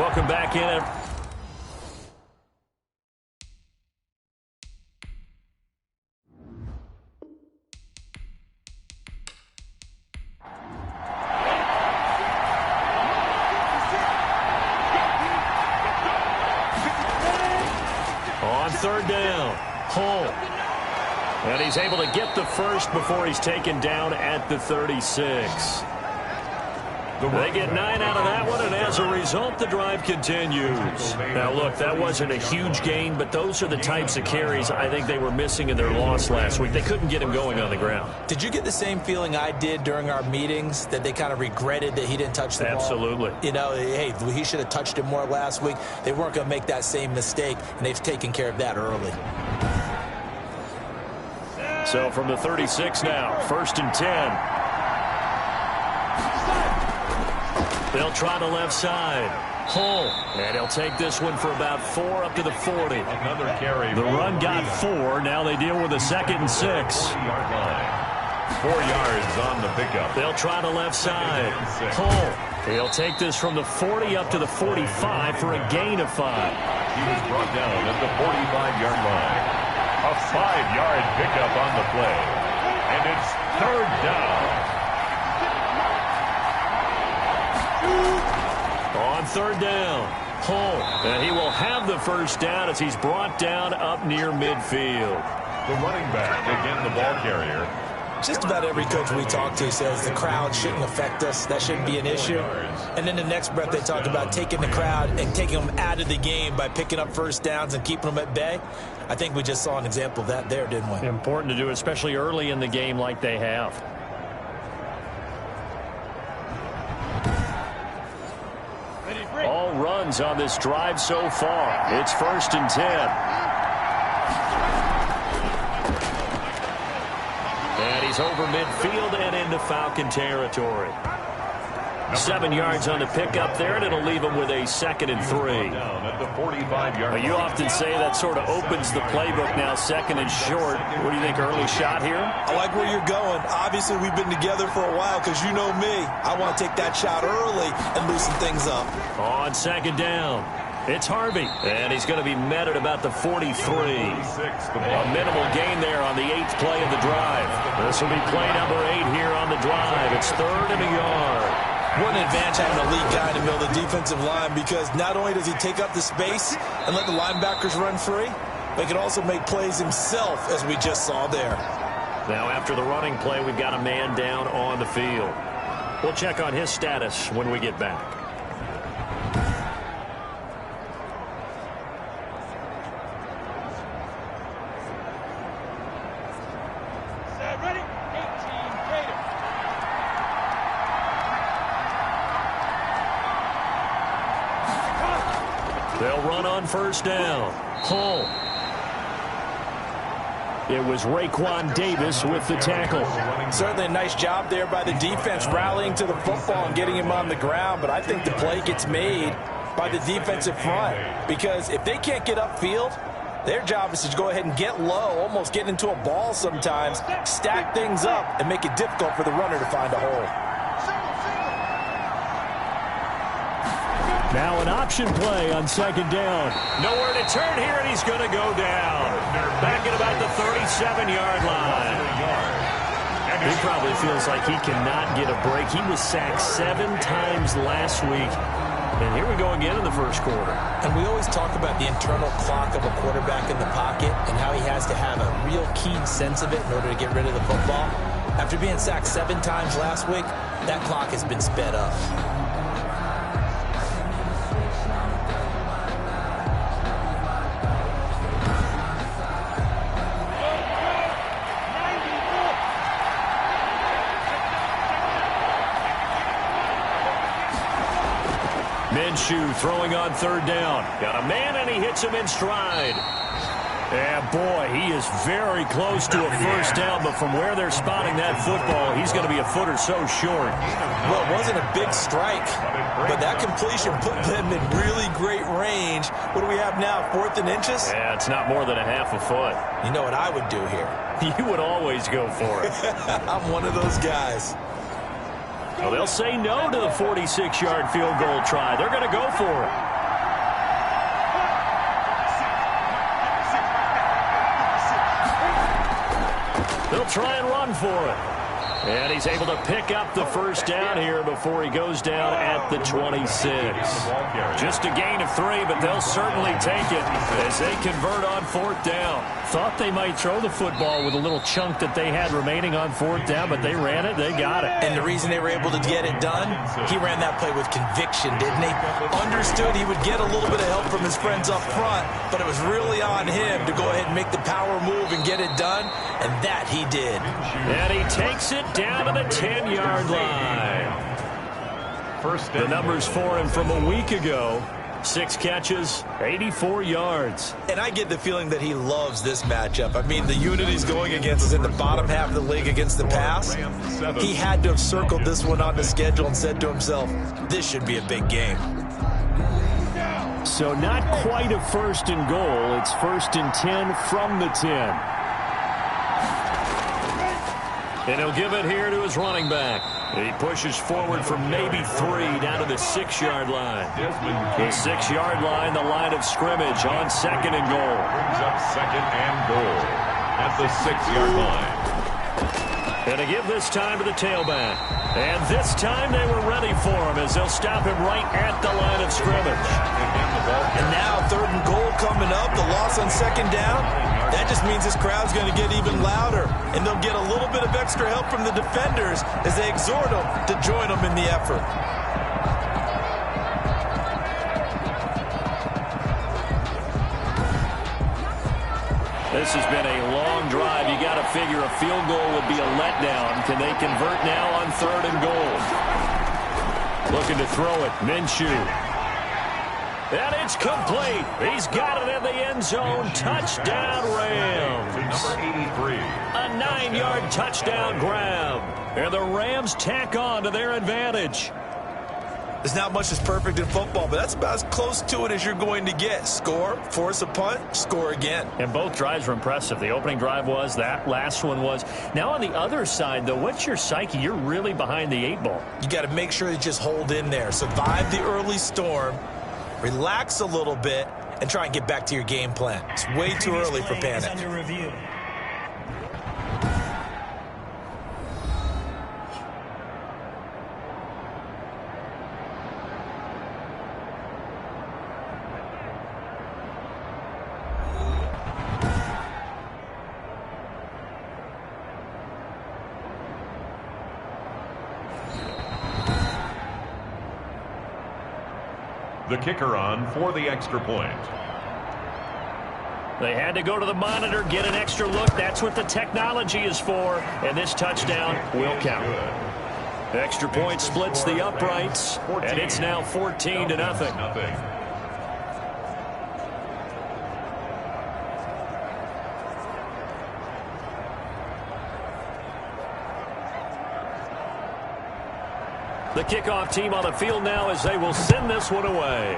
Welcome back in. On third down, Hull. And he's able to get the first before he's taken down at the 36. They get 9 out of that one, and as a result, the drive continues. Now, look, that wasn't a huge gain, but those are the types of carries I think they were missing in their loss last week. They couldn't get him going on the ground. Did you get the same feeling I did during our meetings, that they kind of regretted that he didn't touch the ball? Absolutely. You know, hey, he should have touched it more last week. They weren't going to make that same mistake, and they've taken care of that early. So from the 36 now, 1st and 10. They'll try the left side. Hull. And he'll take this one for about 4 up to the 40. Another carry. The run got 4. Now they deal with a 2nd and 6. 4 yards on the pickup. They'll try the left side. Hull. He'll take this from the 40 up to the 45 for a gain of 5. He was brought down at the 45-yard line. A 5-yard pickup on the play. And it's 3rd down. On 3rd down, Hull. And he will have the first down as he's brought down up near midfield. The running back, again the ball carrier. Just about every coach we talk to says the crowd shouldn't affect us. That shouldn't be an issue. And then the next breath they talk about taking the crowd and taking them out of the game by picking up first downs and keeping them at bay. I think we just saw an example of that there, didn't we? Important to do, especially early in the game like they have. All runs on this drive so far. It's 1st and 10. And he's over midfield and into Falcon territory. 7 yards on the pickup there, and it'll leave him with a 2nd and 3. Down at the 45-yard. You often say that sort of opens the playbook now, 2nd and short. What do you think, early shot here? I like where you're going. Obviously, we've been together for a while because you know me. I want to take that shot early and loosen things up. On 2nd down, it's Harvey. And he's going to be met at about the 43. A minimal gain there on the 8th play of the drive. This will be play number 8 here on the drive. It's 3rd and a yard. What an advantage having an elite guy in the middle of the defensive line, because not only does he take up the space and let the linebackers run free, but he can also make plays himself, as we just saw there. Now, after the running play, we've got a man down on the field. We'll check on his status when we get back. They'll run on 1st down. Hull. It was Raekwon Davis with the tackle. Certainly a nice job there by the defense, rallying to the football and getting him on the ground. But I think the play gets made by the defensive front, because if they can't get upfield, their job is to go ahead and get low, almost get into a ball sometimes, stack things up, and make it difficult for the runner to find a hole. Now an option play on 2nd down. Nowhere to turn here, and he's going to go down. Back at about the 37-yard line. He probably feels like he cannot get a break. He was sacked 7 times last week. And here we go again in the 1st quarter. And we always talk about the internal clock of a quarterback in the pocket and how he has to have a real keen sense of it in order to get rid of the football. After being sacked 7 times last week, that clock has been sped up. Minshew throwing on 3rd down. Got a man, and he hits him in stride. And boy, he is very close to a first down, but from where they're spotting that football, he's going to be a foot or so short. Well, it wasn't a big strike, but that completion put them in really great range. What do we have now, 4th and inches? Yeah, it's not more than a half a foot. You know what I would do here? You would always go for it. I'm one of those guys. Well, they'll say no to the 46-yard field goal try. They're going to go for it. They'll try and run for it. And he's able to pick up the first down here before he goes down at the 26. Just a gain of 3, but they'll certainly take it as they convert on 4th down. Thought they might throw the football with a little chunk that they had remaining on 4th down, but they ran it. They got it. And the reason they were able to get it done, he ran that play with conviction, didn't he? Understood he would get a little bit of help from his friends up front, but it was really on him to go ahead and make the power move and get it done, and that he did. And he takes it down to the 10-yard line. The numbers for him from a week ago. 6 catches, 84 yards. And I get the feeling that he loves this matchup. I mean, the unit he's going against is in the bottom half of the league against the pass. He had to have circled this one on the schedule and said to himself, this should be a big game. So not quite a 1st and goal. It's 1st and 10 from the 10. And he'll give it here to his running back. He pushes forward for maybe 3 down to the 6-yard line. The 6-yard line, the line of scrimmage on 2nd and goal. Brings up 2nd and goal at the 6-yard line. And to give this time to the tailback. And this time they were ready for him as they'll stop him right at the line of scrimmage. And now 3rd and goal coming up. The loss on 2nd down. That just means this crowd's going to get even louder. And they'll get a little bit of extra help from the defenders as they exhort them to join them in the effort. This has been a long drive. You got to figure a field goal would be a letdown. Can they convert now on 3rd and goal? Looking to throw it. Minshew. And it's complete. He's got it in the end zone. Touchdown, Rams. Number 83. A 9-yard touchdown grab. And the Rams tack on to their advantage. There's not much that's perfect in football, but that's about as close to it as you're going to get. Score, force a punt, score again. And both drives were impressive. The opening drive was, that last one was. Now on the other side, though, what's your psyche? You're really behind the 8 ball. You got to make sure you just hold in there. Survive the early storm, relax a little bit, and try and get back to your game plan. It's way too early for panic. The kicker on for the extra point. They had to go to the monitor, get an extra look. That's what the technology is for. And this touchdown will count. Extra point splits the uprights, and it's now 14-0. The kickoff team on the field now as they will send this one away.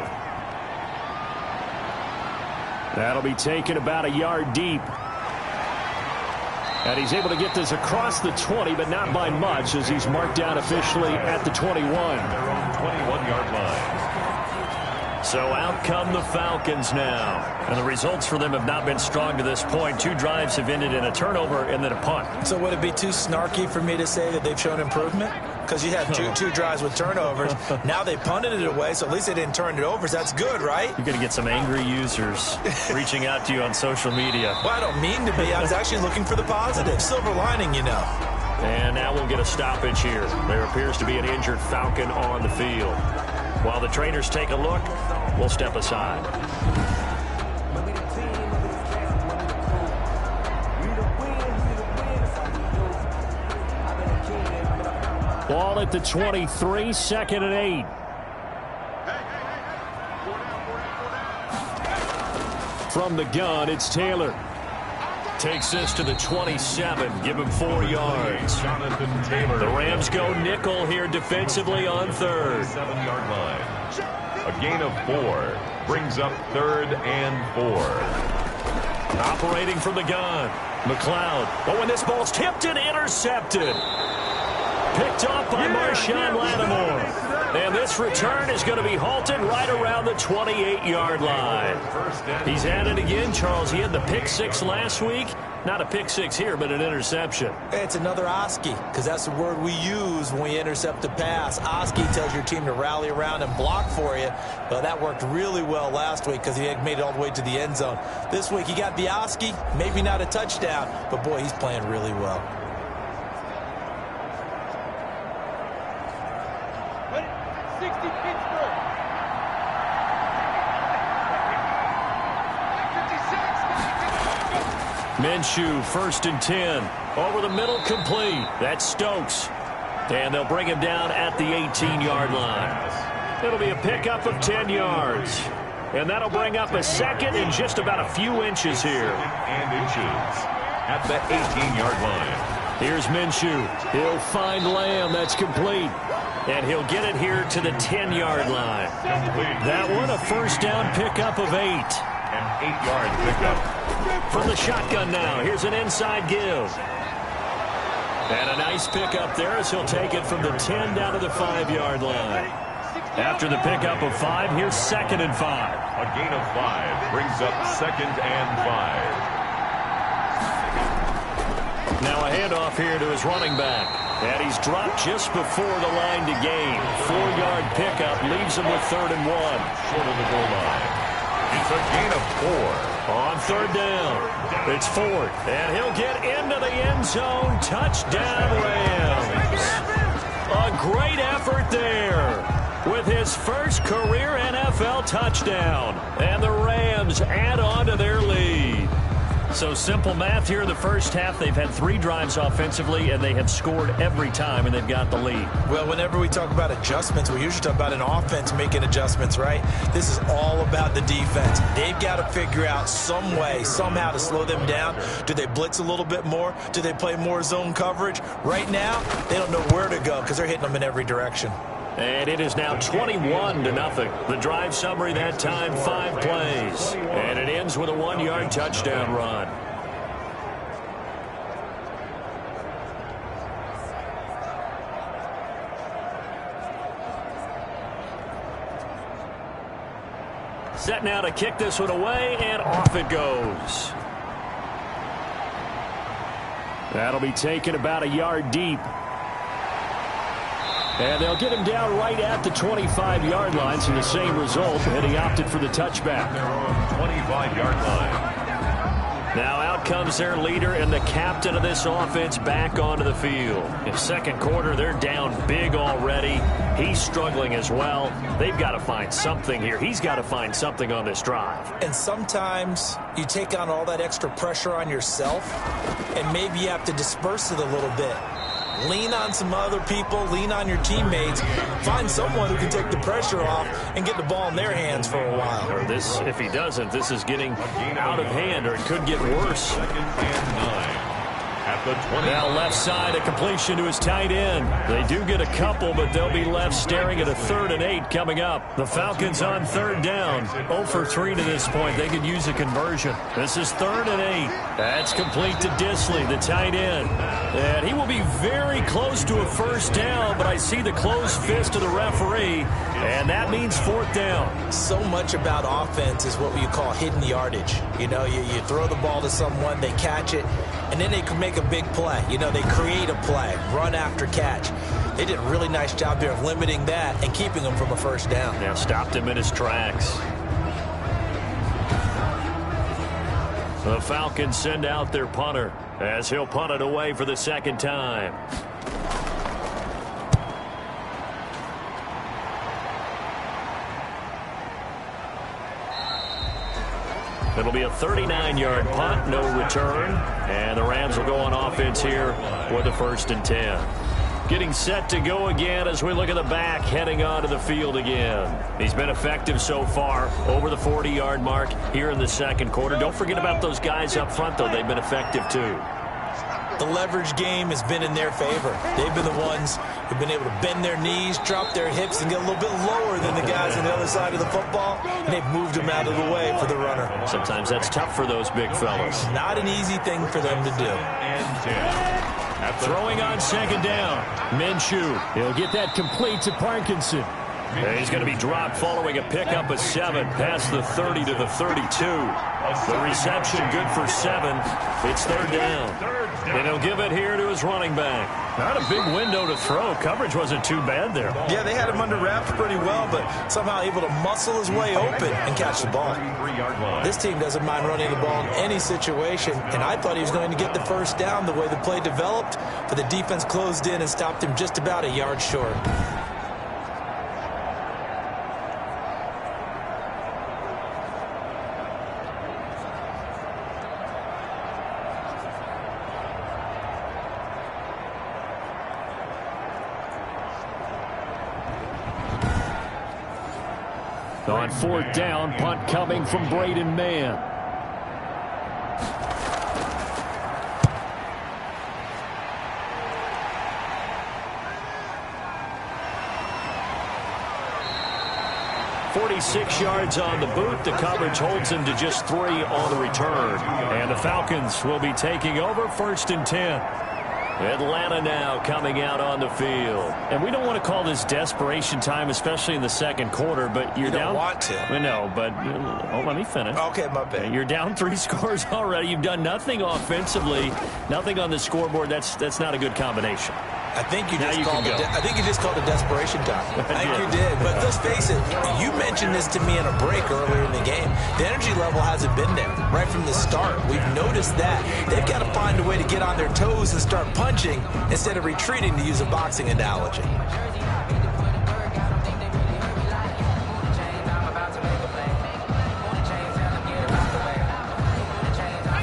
That'll be taken about a yard deep. And he's able to get this across the 20, but not by much as he's marked down officially at the 21. Their own 21-yard line. So out come the Falcons now. And the results for them have not been strong to this point. 2 drives have ended in a turnover and then a punt. So would it be too snarky for me to say that they've shown improvement? Because you had two drives with turnovers. Now they punted it away, so at least they didn't turn it over. So that's good, right? You're going to get some angry users reaching out to you on social media. Well, I don't mean to be. I was actually looking for the positive. Silver lining, you know. And now we'll get a stoppage here. There appears to be an injured Falcon on the field. While the trainers take a look, we'll step aside. Ball at the 23, 2nd and 8. From the gun, it's Taylor. Takes this to the 27. Give him 4 yards. Jonathan Taylor. The Rams go nickel here defensively on 3rd. 7-yard line. A gain of 4 brings up 3rd and 4. Operating from the gun. McLeod. But when this ball's tipped and intercepted. Picked off by Marshawn Lattimore. And this return is going to be halted right around the 28-yard line. He's at it again, Charles. He had the pick 6 last week. Not a pick six here, but an interception. It's another Oski, because that's the word we use when we intercept a pass. Oski tells your team to rally around and block for you. Well, that worked really well last week because he had made it all the way to the end zone. This week he got the Oski, maybe not a touchdown, but boy, he's playing really well. Minshew, 1st and 10. Over the middle, complete. That's Stokes. And they'll bring him down at the 18-yard line. It'll be a pickup of 10 yards. And that'll bring up a second and just about a few inches here. And inches at the 18-yard line. Here's Minshew. He'll find Lamb. That's complete. And he'll get it here to the 10-yard line. That one, a first down pickup of 8. An 8-yard pickup. From the shotgun now, here's an inside give. And a nice pickup there as he'll take it from the 10 down to the 5-yard line. After the pickup of 5, here's 2nd and 5. A gain of 5 brings up 2nd and 5. Now a handoff here to his running back. And he's dropped just before the line to gain. 4-yard pickup leaves him with 3rd and 1. Short of the goal line. It's a gain of 4. On 3rd down, it's Ford, and he'll get into the end zone. Touchdown, Rams. A great effort there with his first career NFL touchdown. And the Rams add on to their lead. So simple math here in the first half. They've had 3 drives offensively, and they have scored every time, and they've got the lead. Well, whenever we talk about adjustments, we usually talk about an offense making adjustments, right? This is all about the defense. They've got to figure out some way, somehow to slow them down. Do they blitz a little bit more? Do they play more zone coverage? Right now, they don't know where to go because they're hitting them in every direction. And it is now 21-0. The drive summary that time, 5 plays. And it ends with a 1-yard touchdown run. Set now to kick this one away, and off it goes. That'll be taken about a yard deep. And they'll get him down right at the 25-yard line, so the same result, and he opted for the touchback. 25-yard line. Now out comes their leader and the captain of this offense back onto the field. In second quarter, they're down big already. He's struggling as well. They've got to find something here. He's got to find something on this drive. And sometimes you take on all that extra pressure on yourself, and maybe you have to disperse it a little bit. Lean on some other people, lean on your teammates, find someone who can take the pressure off and get the ball in their hands for a while. Or this, if he doesn't, this is getting out of hand, or it could get worse. 2nd and 9. At the 20. Now left side, a completion to his tight end. They do get a couple, but they'll be left staring at a 3rd and 8 coming up. The Falcons on 3rd down. 0 for 3 to this point. They could use a conversion. This is 3rd and 8. That's complete to Disley, the tight end. And he will be very close to a first down, but I see the closed fist of the referee, and that means 4th down. So much about offense is what you call hidden yardage. You know, you throw the ball to someone, they catch it, and then they can make a big play. You know, they create a play, run after catch. They did a really nice job there of limiting that and keeping him from a first down. Now stopped him in his tracks. The Falcons send out their punter as he'll punt it away for the 2nd time. It'll be a 39-yard punt, no return. And the Rams will go on offense here with a 1st and 10. Getting set to go again as we look at the back, heading onto the field again. He's been effective so far, over the 40-yard mark here in the second quarter. Don't forget about those guys up front, though. They've been effective, too. The leverage game has been in their favor. They've been the ones who've been able to bend their knees, drop their hips, and get a little bit lower than the guys on the other side of the football, and they've moved them out of the way for the runner. Sometimes that's tough for those big fellas. Not an easy thing for them to do. Throwing on 2nd down. Minshew. He'll get that complete to Parkinson. And he's going to be dropped following a pickup of 7 past the 30 to the 32. The reception good for 7. It's 3rd down. And he'll give it here to his running back. Not a big window to throw. Coverage wasn't too bad there. Yeah, they had him under wraps pretty well, but somehow able to muscle his way open and catch the ball. This team doesn't mind running the ball in any situation, and I thought he was going to get the 1st down the way the play developed, but the defense closed in and stopped him just about a yard short. On 4th down, punt coming from Braden Mann. "46 yards on the boot. The coverage holds him to just 3 on the return. And the Falcons will be taking over 1st and 10. Atlanta now coming out on the field. And we don't want to call this desperation time, especially in the 2nd quarter, but you're down. You don't want to. No, but let me finish. Okay, my bad. You're down 3 scores already. You've done nothing offensively, nothing on the scoreboard. That's not a good combination. I think you just called it desperation time. I think you did. But let's face it, you mentioned this to me in a break earlier in the game. The energy level hasn't been there right from the start. We've noticed that. They've got to find a way to get on their toes and start punching instead of retreating, to use a boxing analogy.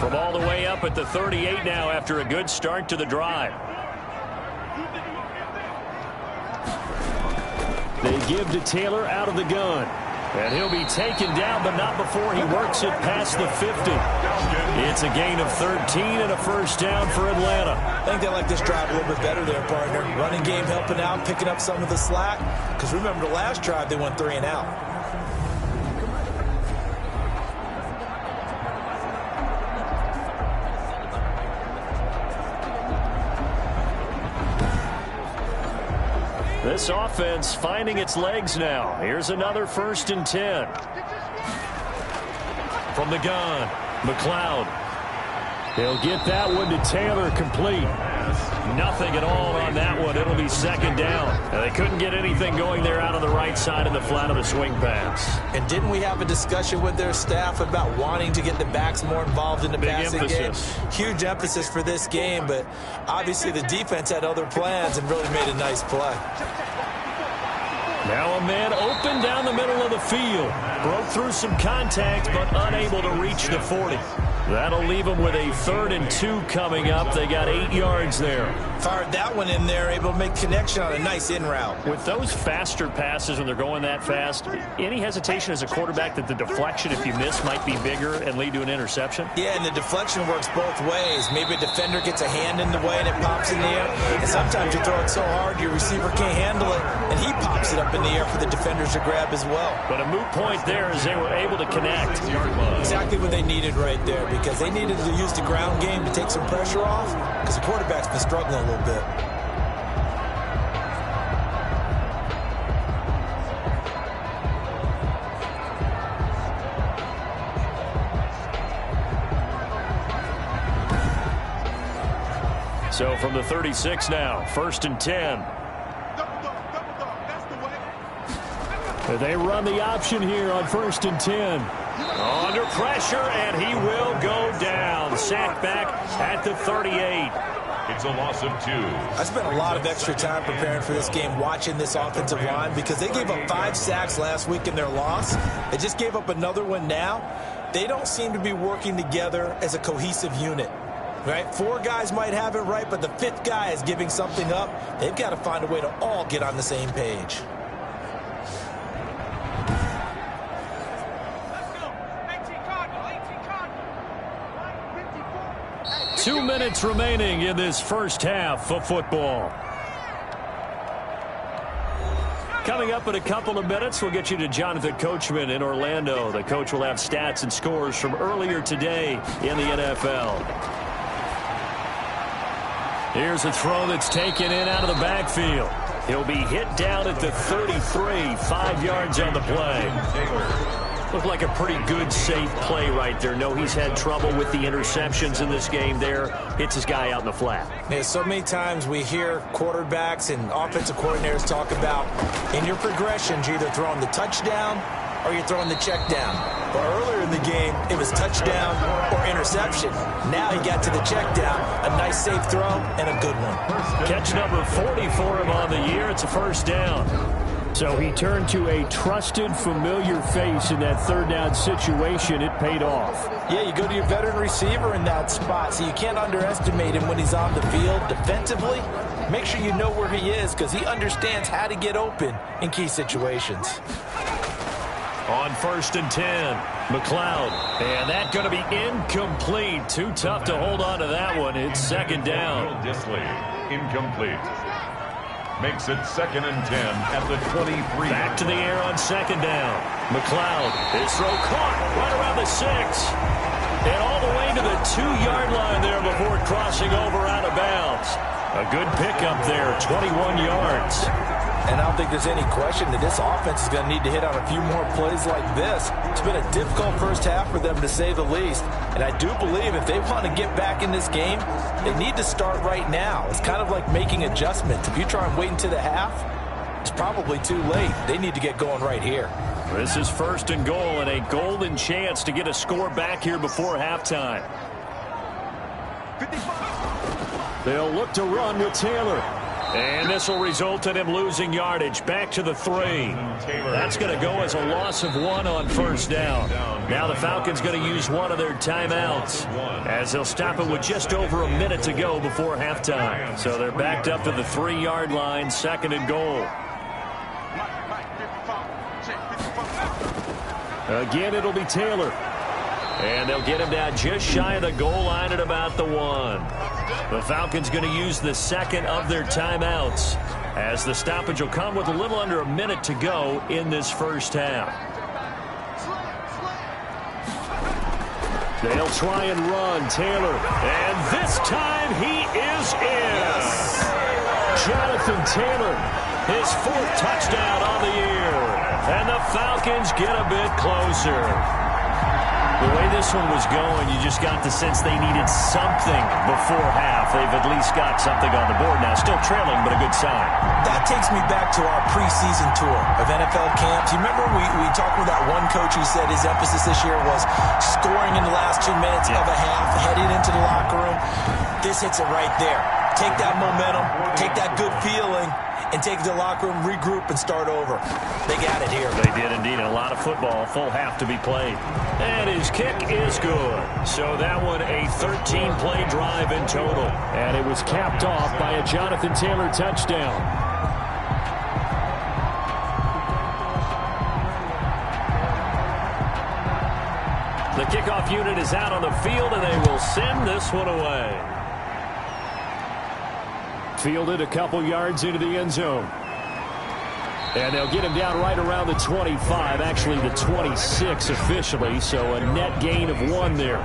From all the way up at the 38 now after a good start to the drive. They give to Taylor out of the gun. And he'll be taken down, but not before he works it past the 50. It's a gain of 13 and a 1st down for Atlanta. I think they like this drive a little bit better there, partner. Running game helping out, picking up some of the slack. Because remember the last drive, they went 3 and out. This offense finding its legs now. Here's another 1st and 10. From the gun, McLeod. He'll get that one to Taylor, complete. Nothing at all on that one. It'll be 2nd down. And they couldn't get anything going there out on the right side in the flat of the swing pass. And didn't we have a discussion with their staff about wanting to get the backs more involved in the passing game? Huge emphasis for this game, but obviously the defense had other plans and really made a nice play. Now a man open down the middle of the field. Broke through some contact, but unable to reach the 40. That'll leave them with a 3rd and 2 coming up. They got 8 yards there. Fired that one in there, able to make connection on a nice in route. With those faster passes when they're going that fast, any hesitation as a quarterback that the deflection, if you miss, might be bigger and lead to an interception? Yeah, and the deflection works both ways. Maybe a defender gets a hand in the way and it pops in the air. And sometimes you throw it so hard your receiver can't handle it, and he pops it up in the air for the defenders to grab as well. But a moot point there as they were able to connect. Exactly what they needed right there, because they needed to use the ground game to take some pressure off, because the quarterback's been struggling a little bit. So from the 36 now, 1st and 10. They run the option here on 1st and 10. Under pressure, and he will go down. Sacked back at the 38. It's a loss of 2. I spent a lot of extra time preparing for this game, watching this offensive line, because they gave up 5 sacks last week in their loss. They just gave up another one now. They don't seem to be working together as a cohesive unit. Right? 4 guys might have it right, but the 5th guy is giving something up. They've got to find a way to all get on the same page. 2 minutes remaining in this first half of football. Coming up in a couple of minutes, we'll get you to Jonathan Coachman in Orlando. The coach will have stats and scores from earlier today in the NFL. Here's a throw that's taken in out of the backfield. He'll be hit down at the 33, 5 yards on the play. Looked like a pretty good, safe play right there. No, he's had trouble with the interceptions in this game there. Hits his guy out in the flat. Yeah, so many times we hear quarterbacks and offensive coordinators talk about in your progressions, you're either throwing the touchdown or you're throwing the check down. But earlier in the game, it was touchdown or interception. Now he got to the check down, a nice safe throw, and a good one. Catch number 40 for him on the year. It's a first down. So he turned to a trusted, familiar face in that third down situation. It paid off. Yeah, you go to your veteran receiver in that spot, so you can't underestimate him when he's on the field defensively. Make sure you know where he is because he understands how to get open in key situations. On 1st and 10, McLeod. And that's going to be incomplete. Too tough to hold on to that one. It's second down. Disley, incomplete. Makes it 2nd and 10 at the 23. Back to the air on second down. McLeod, his throw caught right around the 6. And all the way to the 2-yard line there before crossing over out of bounds. A good pickup there, 21 yards. And I don't think there's any question that this offense is going to need to hit on a few more plays like this. It's been a difficult first half for them, to say the least. And I do believe if they want to get back in this game, they need to start right now. It's kind of like making adjustments. If you try and wait until the half, it's probably too late. They need to get going right here. This is 1st and goal and a golden chance to get a score back here before halftime. They'll look to run with Taylor. And this will result in him losing yardage back to the 3. That's going to go as a loss of 1 on first down. Now the Falcons going to use one of their timeouts as they'll stop it with just over a minute to go before halftime. So they're backed up to the 3-yard line, 2nd and goal. Again, it'll be Taylor. And they'll get him down just shy of the goal line at about the 1. The Falcons going to use the 2nd of their timeouts as the stoppage will come with a little under a minute to go in this first half. They'll try and run Taylor. And this time he is in. Jonathan Taylor, his 4th touchdown on the year. And the Falcons get a bit closer. The way this one was going, you just got the sense they needed something before half. They've at least got something on the board now. Still trailing, but a good sign. That takes me back to our preseason tour of NFL camps. You remember we talked with that one coach who said his emphasis this year was scoring in the last 2 minutes of a half, heading into the locker room. This hits it right there. Take that momentum, take that good feeling, and take it to the locker room, regroup, and start over. They got it here. They did indeed. And a lot of football, full half to be played. And his kick is good. So that one a 13-play drive in total. And it was capped off by a Jonathan Taylor touchdown. The kickoff unit is out on the field, and they will send this one away. Fielded a couple yards into the end zone. And they'll get him down right around the 25, actually the 26 officially, so a net gain of 1 there.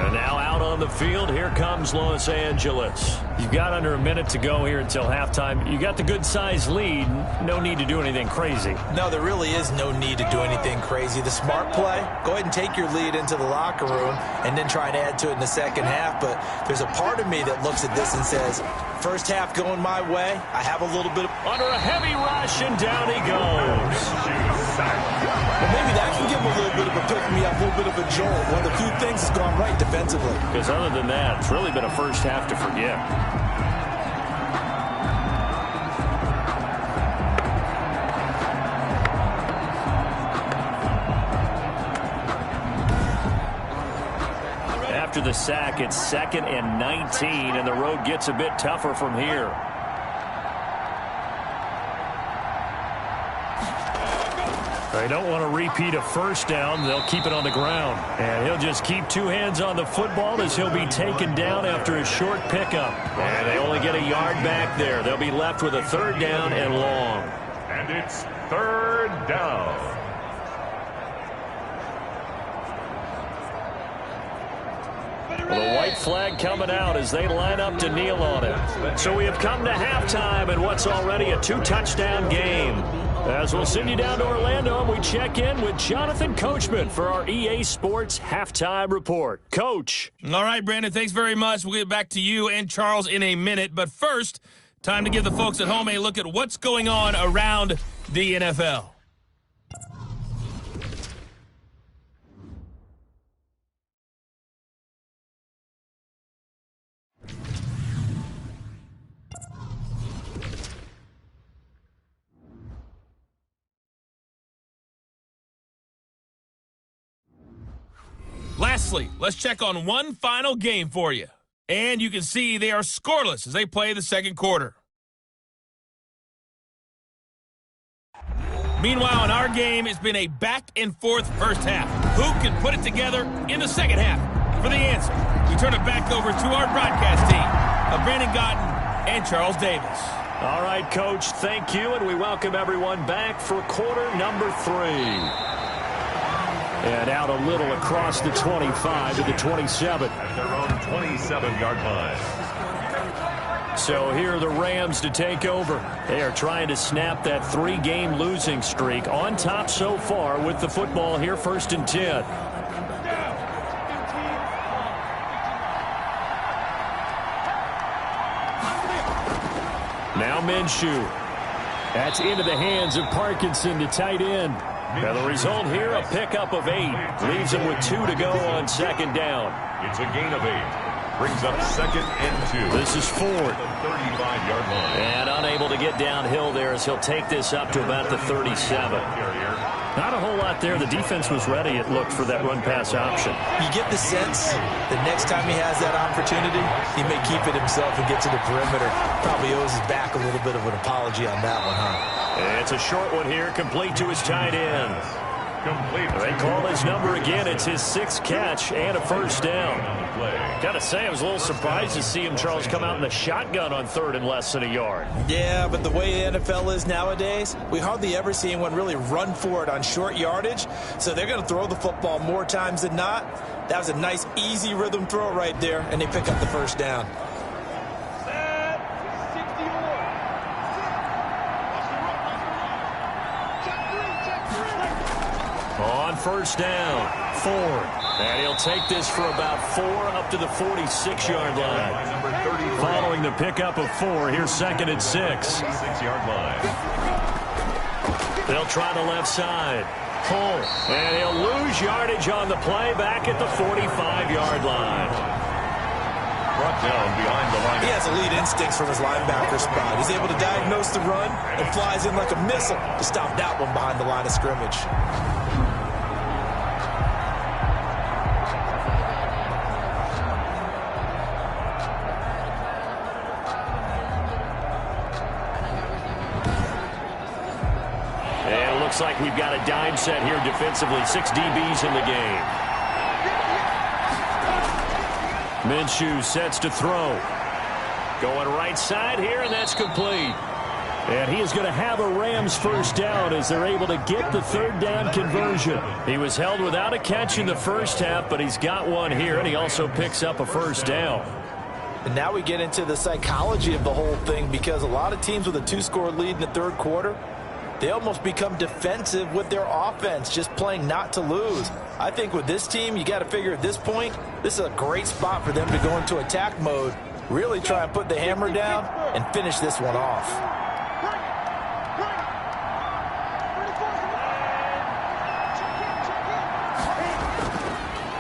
And now out on the field, here comes Los Angeles. You've got under a minute to go here until halftime. You got the good-sized lead. No need to do anything crazy. No, there really is no need to do anything crazy. The smart play, go ahead and take your lead into the locker room and then try and add to it in the second half. But there's a part of me that looks at this and says, first half going my way, I have a little bit of... Under a heavy rush, and down he goes. Well, maybe that can give him a little bit of a pick-me-up, a little bit of a jolt. One of the few things that's gone right defensively. Because other than that, it's really been a first half to forget. After the sack, it's 2nd and 19, and the road gets a bit tougher from here. They don't want to repeat a first down. They'll keep it on the ground. And he'll just keep 2 hands on the football as he'll be taken down after a short pickup. And they only get a yard back there. They'll be left with a 3rd down and long. And it's 3rd down. The white flag coming out as they line up to kneel on it. So we have come to halftime in what's already a 2-touchdown game. As we'll send you down to Orlando, and we check in with Jonathan Coachman for our EA Sports Halftime Report. Coach. All right, Brandon, thanks very much. We'll get back to you and Charles in a minute. But first, time to give the folks at home a look at what's going on around the NFL. Lastly, let's check on one final game for you. And you can see they are scoreless as they play the second quarter. Meanwhile, in our game, it's been a back-and-forth first half. Who can put it together in the second half? For the answer, we turn it back over to our broadcast team of Brandon Gotton and Charles Davis. All right, Coach, thank you, and we welcome everyone back for quarter number 3. And out a little across the 25 to the 27. At their own 27-yard line. So here are the Rams to take over. They are trying to snap that 3-game losing streak. On top so far with the football here, 1st and 10. Now Minshew. That's into the hands of Parkinson, the tight end. Now the result here, a pickup of 8. Leaves him with 2 to go on 2nd down. It's a gain of 8. Brings up 2nd and 2. This is Ford. The 35-yard line. And unable to get downhill there as he'll take this up to about the 37. Not a whole lot there. The defense was ready, it looked, for that run-pass option. You get the sense that next time he has that opportunity, he may keep it himself and get to the perimeter. Probably owes his back a little bit of an apology on that one, huh? It's a short one here, complete to his tight end. They call his number again. It's his 6th catch and a 1st down. Gotta say, I was a little surprised to see him, Charles, come out in the shotgun on 3rd and less than a yard. Yeah, but the way the NFL is nowadays, we hardly ever see anyone really run for it on short yardage. So they're going to throw the football more times than not. That was a nice, easy rhythm throw right there, and they pick up the 1st down. On 1st down, Ford. And he'll take this for about 4 up to the 46-yard line. Following the pickup of 4, here's 2nd and 6. 6-yard line. They'll try the left side. Hull. And he'll lose yardage on the play back at the 45-yard line. Brought down behind the line. He has elite instincts from his linebacker spot. He's able to diagnose the run and flies in like a missile to stop that one behind the line of scrimmage. Looks like we've got a dime set here defensively. 6 DBs in the game. Minshew sets to throw. Going right side here, and that's complete. And he is going to have a Rams 1st down as they're able to get the 3rd down conversion. He was held without a catch in the 1st half, but he's got one here, and he also picks up a 1st down. And now we get into the psychology of the whole thing, because a lot of teams with a 2-score lead in the 3rd quarter, they almost become defensive with their offense, just playing not to lose. I think with this team, you got to figure at this point, this is a great spot for them to go into attack mode, really try and put the hammer down and finish this one off.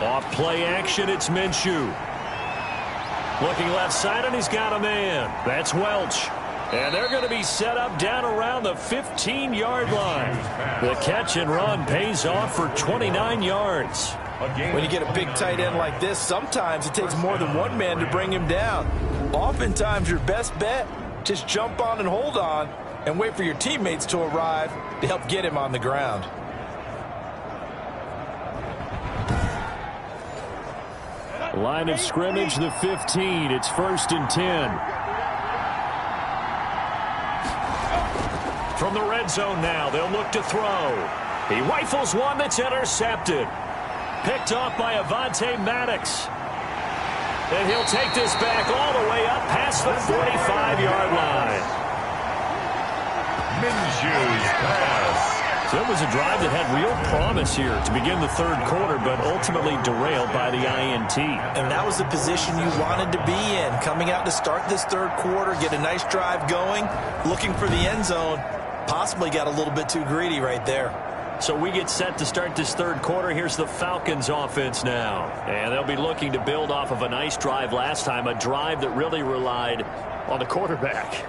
Off play action, it's Minshew. Looking left side, and he's got a man. That's Welch. And they're going to be set up down around the 15-yard line. The catch and run pays off for 29 yards. When you get a big tight end like this, sometimes it takes more than one man to bring him down. Oftentimes, your best bet, just jump on and hold on and wait for your teammates to arrive to help get him on the ground. Line of scrimmage, the 15. It's 1st and 10. From the red zone now, they'll look to throw. He rifles one that's intercepted. Picked off by Avonte Maddox. And he'll take this back all the way up past the 45-yard line. Minshew's pass. So it was a drive that had real promise here to begin the third quarter, but ultimately derailed by the INT. And that was the position you wanted to be in. Coming out to start this third quarter, get a nice drive going, looking for the end zone. Possibly got a little bit too greedy right there. So we get set to start this third quarter. Here's the Falcons offense now. And they'll be looking to build off of a nice drive last time, a drive that really relied on the quarterback.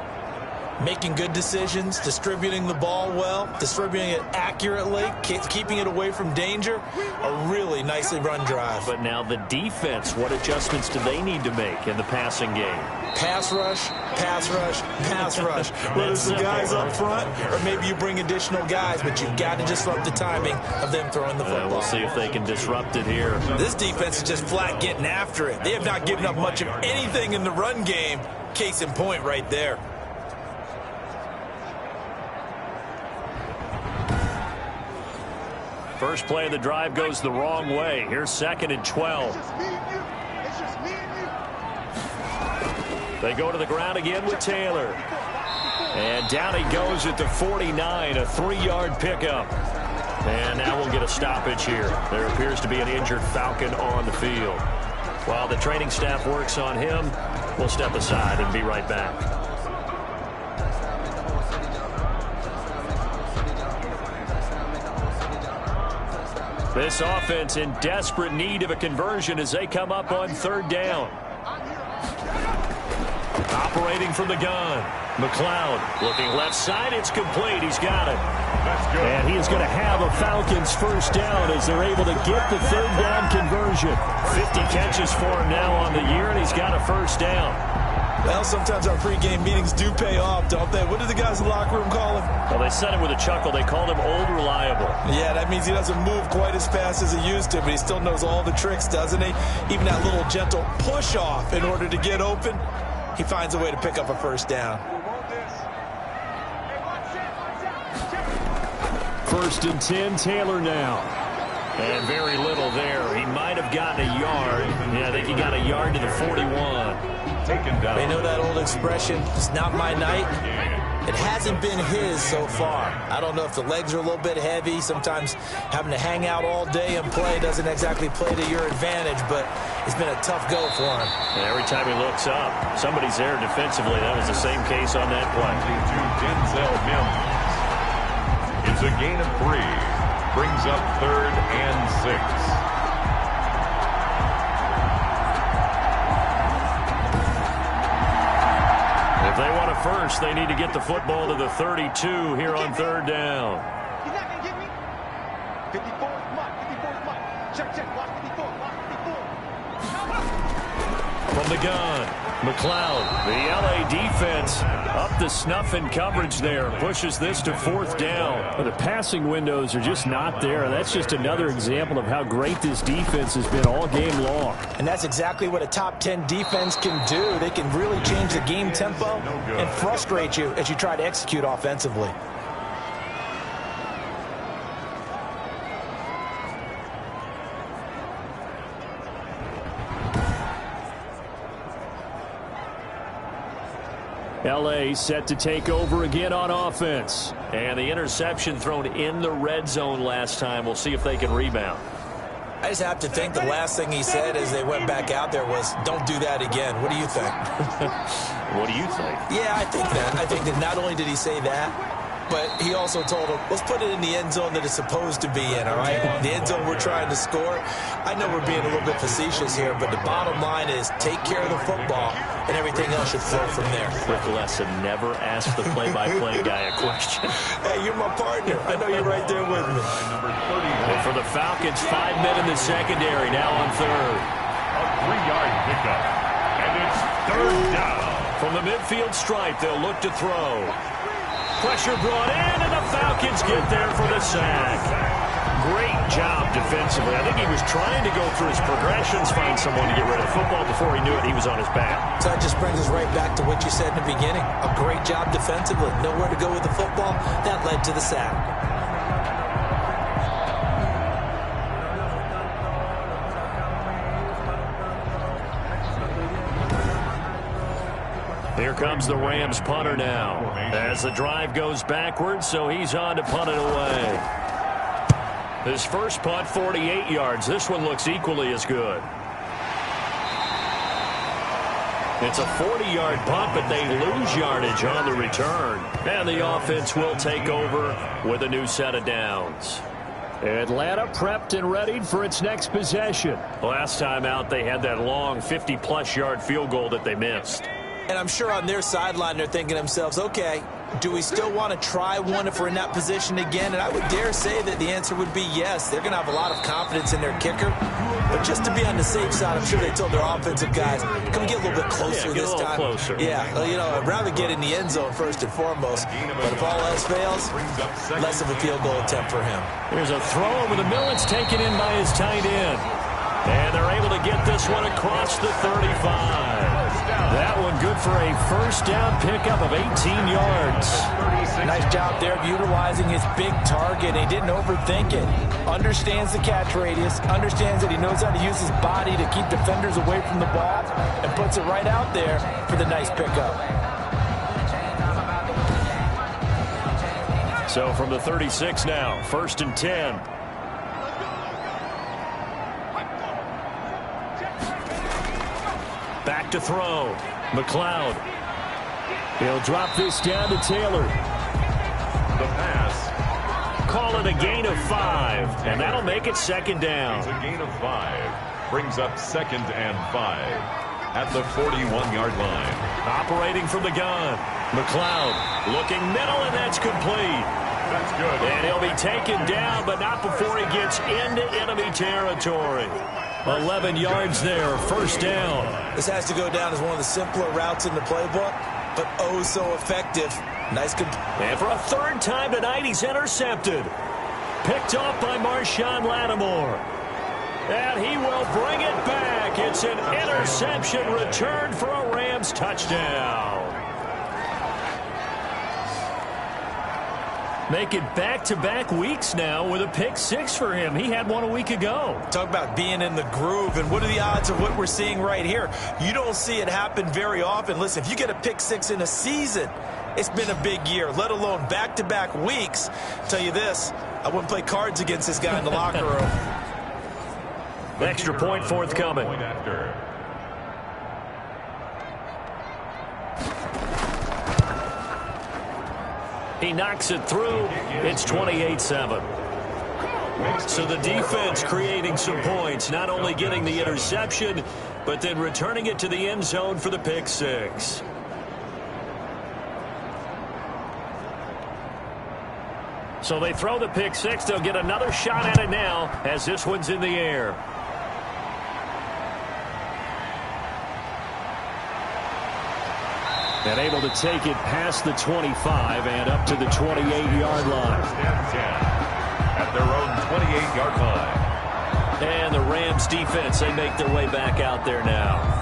Making good decisions, distributing the ball well, distributing it accurately, keeping it away from danger. A really nicely run drive. But now the defense, what adjustments do they need to make in the passing game? Pass rush, pass rush, pass rush. Whether it's the guys up front or maybe you bring additional guys, but you've got to disrupt the timing of them throwing the football. We'll see if they can disrupt it here. This defense is just flat getting after it. They have not given up much of anything in the run game. Case in point right there. First play of the drive goes the wrong way. Here's 2nd and 12. They go to the ground again with Taylor. And down he goes at the 49, a 3-yard pickup. And now we'll get a stoppage here. There appears to be an injured Falcon on the field. While the training staff works on him, we'll step aside and be right back. This offense in desperate need of a conversion as they come up on 3rd down. Operating from the gun. McLeod looking left side. It's complete. He's got it. That's good. And he is going to have a Falcons first down as they're able to get the 3rd down conversion. 50 catches for him now on the year, and he's got a first down. Well, sometimes our pregame meetings do pay off, don't they? What do the guys in the locker room call him? Well, they said it with a chuckle. They called him Old Reliable. Yeah, that means he doesn't move quite as fast as he used to, but he still knows all the tricks, doesn't he? Even that little gentle push-off in order to get open, he finds a way to pick up a first down. 1st and 10, Taylor now. And very little there. He might have gotten a yard. Yeah, I think he got a yard to the 41. Taken down. They know that old expression, it's not my night. It hasn't been his so far. I don't know if the legs are a little bit heavy. Sometimes having to hang out all day and play doesn't exactly play to your advantage, but it's been a tough go for him. And every time he looks up, somebody's there defensively. That was the same case on that play. To Denzel Mims. It's a gain of 3. Brings up 3rd and 6. If they want a first, they need to get the football to the 32 here on 3rd down. He's not going to get me. 54, come on, 54, come on. Check, watch 54, watch 54. From the gun, McLeod, the LA defense up to snuff in coverage there. Pushes this to 4th down. The passing windows are just not there. That's just another example of how great this defense has been all game long. And that's exactly what a top 10 defense can do. They can really change the game tempo and frustrate you as you try to execute offensively. LA set to take over again on offense. And the interception thrown in the red zone last time. We'll see if they can rebound. I just have to think the last thing he said as they went back out there was, don't do that again. What do you think? What do you think? Yeah, I think that. I think that not only did he say that, but he also told him, let's put it in the end zone that it's supposed to be in, all right? The end zone we're trying to score. I know we're being a little bit facetious here, but the bottom line is take care of the football, and everything else should flow from there. Quick lesson, never ask the play-by-play guy a question. Hey, you're my partner. I know you're right there with me. And for the Falcons, 5 men in the secondary, now on 3rd. A 3-yard pickup. And it's 3rd down. From the midfield stripe, they'll look to throw. Pressure brought in, and the Falcons get there for the sack. Great job defensively. I think he was trying to go through his progressions, find someone to get rid of the football. Before he knew it, he was on his back. So that just brings us right back to what you said in the beginning. A great job defensively. Nowhere to go with the football. That led to the sack. Here comes the Rams punter now. As the drive goes backwards, so he's on to punt it away. His first punt, 48 yards. This one looks equally as good. It's a 40-yard punt, but they lose yardage on the return. And the offense will take over with a new set of downs. Atlanta prepped and readied for its next possession. Last time out, they had that long 50-plus yard field goal that they missed. And I'm sure on their sideline they're thinking to themselves, okay, do we still want to try one if we're in that position again? And I would dare say that the answer would be yes. They're going to have a lot of confidence in their kicker. But just to be on the safe side, I'm sure they told their offensive guys, come get a little bit closer this time. Closer. Yeah, you know, I'd rather get in the end zone first and foremost. But if all else fails, less of a field goal attempt for him. Here's a throw over the middle. It's taken in by his tight end. And they're able to get this one across the 35. That one good for a first down pickup of 18 yards. Nice job there of utilizing his big target. He didn't overthink it. Understands the catch radius. Understands that he knows how to use his body to keep defenders away from the ball. And puts it right out there for the nice pickup. So from the 36 now, 1st and 10. Back to throw. McLeod. He'll drop this down to Taylor. The pass. Call it a gain of 5, and that'll make it 2nd down. It's a gain of 5. Brings up 2nd and 5 at the 41-yard line. Operating from the gun. McLeod looking middle, and that's complete. That's good. And he'll be taken down, but not before he gets into enemy territory. 11 yards there, 1st down. This has to go down as one of the simpler routes in the playbook, but oh so effective. Nice. And for a 3rd time tonight, he's intercepted. Picked off by Marshawn Lattimore. And he will bring it back. It's an interception return for a Rams touchdown. Make it back-to-back weeks now with a pick 6 for him. He had one a week ago. Talk about being in the groove, and what are the odds of what we're seeing right here? You don't see it happen very often. Listen, if you get a pick 6 in a season, it's been a big year, let alone back-to-back weeks. I'll tell you this, I wouldn't play cards against this guy in the locker room. Extra point forthcoming. He knocks it through. It's 28-7. So the defense creating some points, not only getting the interception, but then returning it to the end zone for the pick 6. So they throw the pick 6. They'll get another shot at it now as this one's in the air. And able to take it past the 25 and up to the 28-yard line. At their own 28-yard line. And the Rams defense, they make their way back out there now.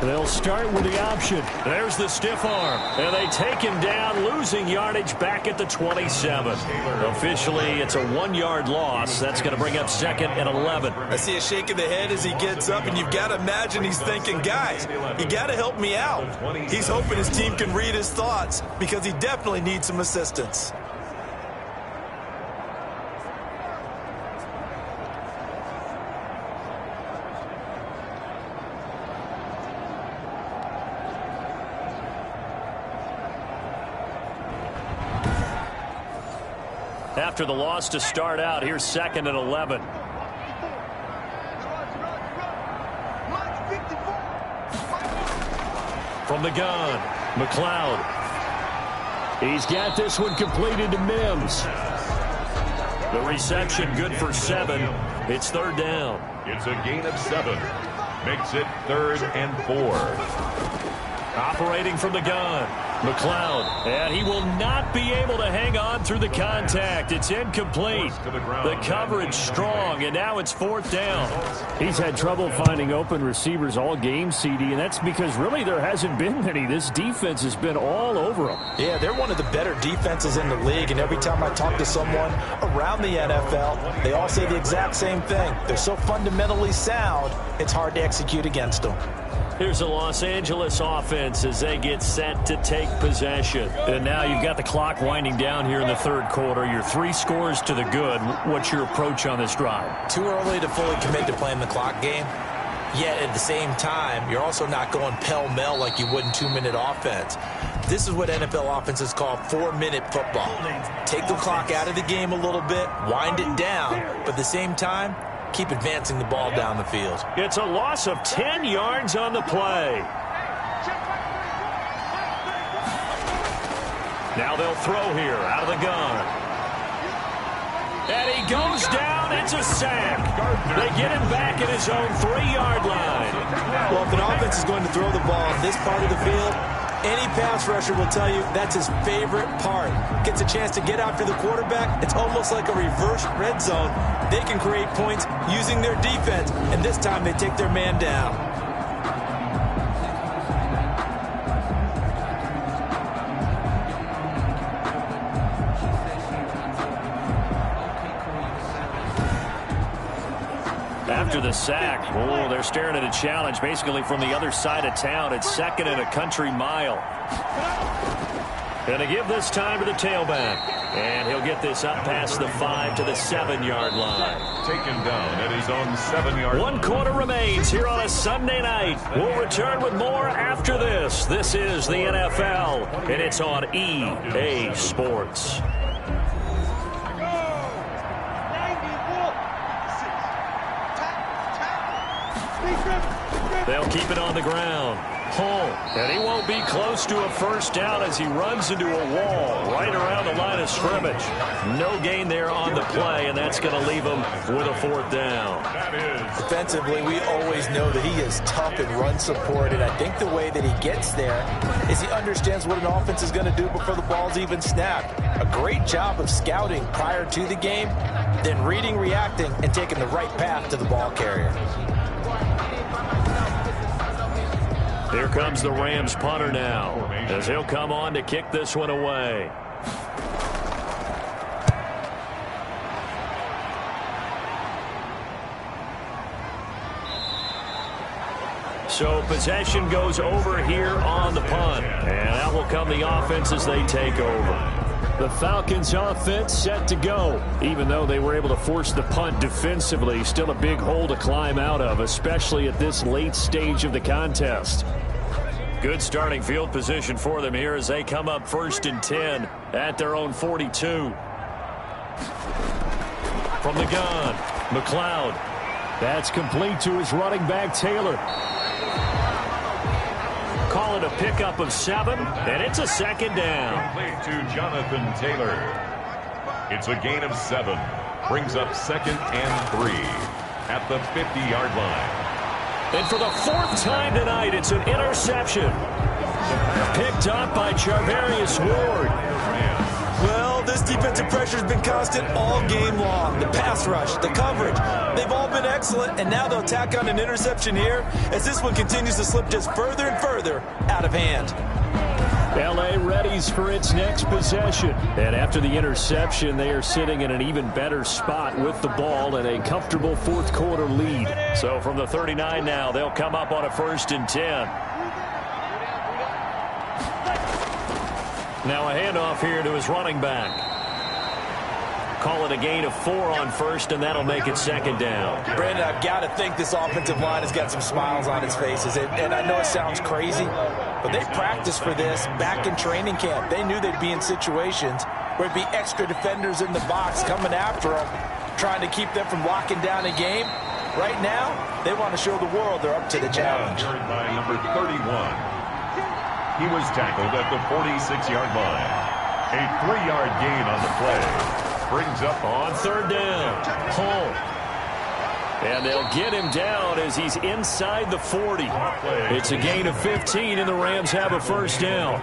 They'll start with the option. There's the stiff arm. And they take him down, losing yardage back at the 27. Officially, it's a 1-yard loss. That's going to bring up 2nd and 11. I see a shake of the head as he gets up, and you've got to imagine he's thinking, guys, you got to help me out. He's hoping his team can read his thoughts because he definitely needs some assistance. After the loss to start out, here's 2nd and 11. From the gun, McLeod. He's got this one completed to Mims. The reception good for 7. It's 3rd down. It's a gain of 7. Makes it 3rd and 4. Operating from the gun, McLeod. And he will not be able to hang on through the contact. It's incomplete. The coverage strong, and now it's 4th down. He's had trouble finding open receivers all game, CD, and that's because really there hasn't been many. This defense has been all over them. Yeah, they're one of the better defenses in the league, and every time I talk to someone around the NFL, they all say the exact same thing. They're so fundamentally sound, it's hard to execute against them. Here's the Los Angeles offense as they get set to take possession. And now you've got the clock winding down here in the 3rd quarter. You're 3 scores to the good. What's your approach on this drive? Too early to fully commit to playing the clock game. Yet at the same time, you're also not going pell-mell like you would in 2-minute offense. This is what NFL offenses call 4-minute football. Take the clock out of the game a little bit, wind it down, but at the same time, keep advancing the ball down the field. It's a loss of 10 yards on the play. Now they'll throw here out of the gun. And he goes down. It's a sack. They get him back at his own 3-yard line. Well, if an offense is going to throw the ball in this part of the field, any pass rusher will tell you that's his favorite part. Gets a chance to get after the quarterback. It's almost like a reverse red zone. They can create points using their defense, and this time they take their man down. After the sack, they're staring at a challenge basically from the other side of town. It's 2nd and a country mile. Going to give this time to the tailback. And he'll get this up past the 5 to the 7-yard line. Taken down at his own 7-yard line. 1 quarter remains here on a Sunday night. We'll return with more after this. This is the NFL, and it's on EA Sports. They'll keep it on the ground. Hull, and he won't be close to a 1st down as he runs into a wall right around the line of scrimmage. No gain there on the play, and that's going to leave him with a 4th down. Defensively, we always know that he is tough in run support, and I think the way that he gets there is he understands what an offense is going to do before the ball's even snapped. A great job of scouting prior to the game, then reading, reacting, and taking the right path to the ball carrier. Here comes the Rams punter now, as he'll come on to kick this one away. So possession goes over here on the punt, and out will come the offense as they take over. The Falcons offense set to go. Even though they were able to force the punt defensively, still a big hole to climb out of, especially at this late stage of the contest. Good starting field position for them here as they come up 1st and 10 at their own 42. From the gun, McLeod. That's complete to his running back, Taylor. Call it a pickup of 7, and it's a 2nd down. Complete to Jonathan Taylor. It's a gain of 7. Brings up 2nd and 3 at the 50-yard line. And for the 4th time tonight, it's an interception. Picked up by Charvarius Ward. Well, this defensive pressure has been constant all game long. The pass rush, the coverage, they've all been excellent, and now they'll tack on an interception here as this one continues to slip just further and further out of hand. L.A. readies for its next possession. And after the interception, they are sitting in an even better spot with the ball and a comfortable 4th quarter lead. So from the 39 now, they'll come up on a 1st and 10. Now a handoff here to his running back. Call it a gain of 4 on 1st, and that'll make it 2nd down. Brandon, I've got to think this offensive line has got some smiles on its faces. And I know it sounds crazy, but they practiced for this back in training camp. They knew they'd be in situations where it'd be extra defenders in the box coming after them, trying to keep them from locking down a game. Right now, they want to show the world they're up to the challenge. By number 31. He was tackled at the 46-yard line. A 3-yard gain on the play. Brings up on 3rd down. Hull. And they'll get him down as he's inside the 40. It's a gain of 15, and the Rams have a first down.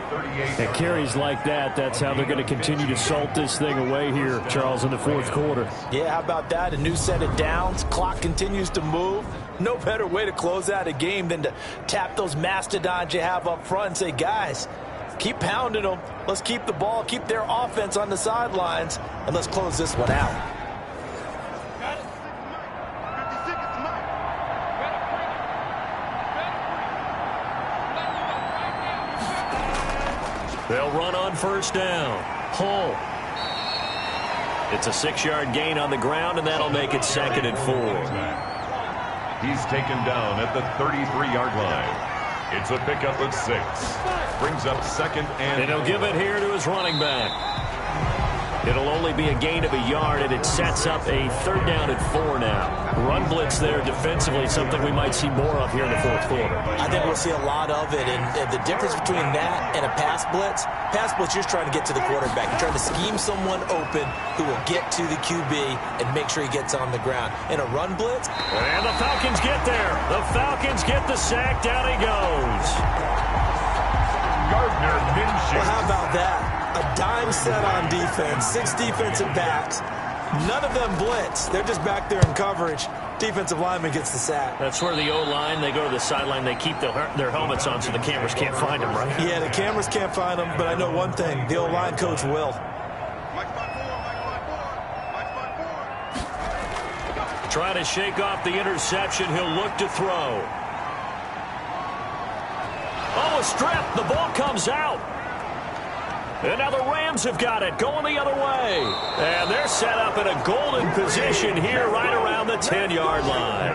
And carries like that, that's how they're going to continue to salt this thing away here, Charles, in the fourth quarter. Yeah, how about that? A new set of downs. Clock continues to move. No better way to close out a game than to tap those mastodons you have up front and say, guys, keep pounding them. Let's keep the ball, keep their offense on the sidelines, and let's close this one out. They'll run on first down. Hull. It's a 6-yard gain on the ground, and that'll make it 2nd and 4. He's taken down at the 33-yard line. It's a pickup of 6. Brings up 2nd and he'll give it here to his running back. It'll only be a gain of a yard, and it sets up a 3rd down and 4 now. Run blitz there defensively, something we might see more of here in the fourth quarter. I think we'll see a lot of it, and the difference between that and a pass blitz, you're trying to get to the quarterback. You're trying to scheme someone open who will get to the QB and make sure he gets on the ground. In a run blitz. And the Falcons get there. The Falcons get the sack. Down he goes. Gardner Minshew. Well, how about that? A dime set on defense, 6 defensive backs. None of them blitz. They're just back there in coverage. Defensive lineman gets the sack. That's where the O-line, they go to the sideline, they keep their helmets on so the cameras can't find them, right? Yeah, the cameras can't find them, but I know one thing. The O-line coach will. Trying to shake off the interception. He'll look to throw. Oh, a strip. The ball comes out. And now the Rams have got it, going the other way. And they're set up in a golden position here right around the 10-yard line.